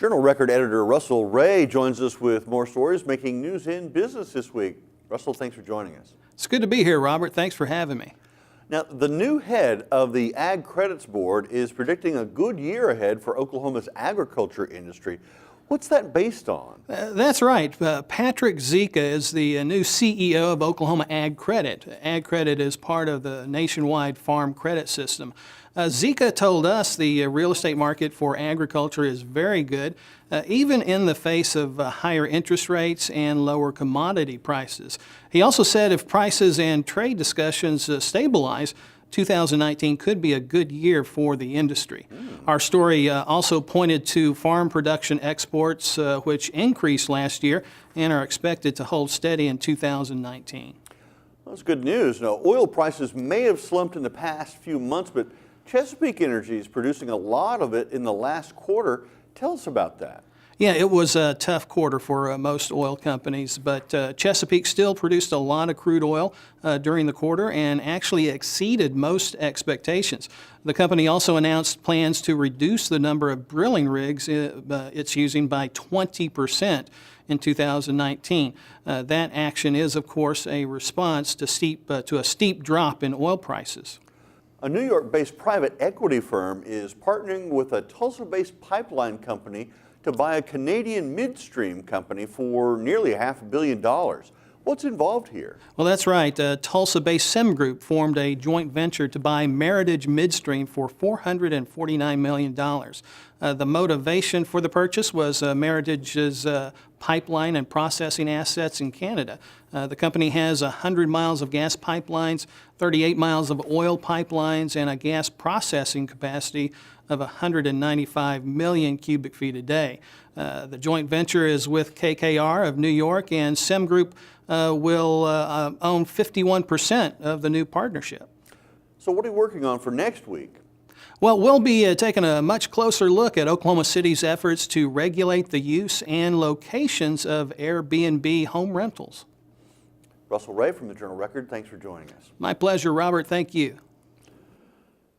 Journal Record editor Russell Ray joins us with more stories making news in business this week. Russell, thanks for joining us. It's good to be here, Robert. Thanks for having me. Now, the new head of the Ag Credits Board is predicting a good year ahead for Oklahoma's agriculture industry. What's that based on? That's right. Patrick Zika is the new CEO of Oklahoma Ag Credit. Ag Credit is part of the nationwide farm credit system. Zika told us the real estate market for agriculture is very good, even in the face of higher interest rates and lower commodity prices. He also said if prices and trade discussions stabilize, 2019 could be a good year for the industry. Our story also pointed to farm production exports, which increased last year and are expected to hold steady in 2019. That's good news. Now, oil prices may have slumped in the past few months, but Chesapeake Energy is producing a lot of it in the last quarter. Tell us about that. Yeah, it was a tough quarter for most oil companies, but Chesapeake still produced a lot of crude oil during the quarter and actually exceeded most expectations. The company also announced plans to reduce the number of drilling rigs it's using by 20% in 2019. That action is, of course, a response to a steep drop in oil prices. A New York-based private equity firm is partnering with a Tulsa-based pipeline company to buy a Canadian midstream company for nearly $500 million. What's involved here? Well, that's right. Tulsa-based Sem Group formed a joint venture to buy Meritage Midstream for $449 million. The motivation for the purchase was Meritage's pipeline and processing assets in Canada. The company has 100 miles of gas pipelines, 38 miles of oil pipelines, and a gas processing capacity of 195 million cubic feet a day. The joint venture is with KKR of New York, and Sem Group will own 51% of the new partnership. So what are you working on for next week? Well, we'll be taking a much closer look at Oklahoma City's efforts to regulate the use and locations of Airbnb home rentals. Russell Ray from the Journal Record, thanks for joining us. My pleasure, Robert. Thank you.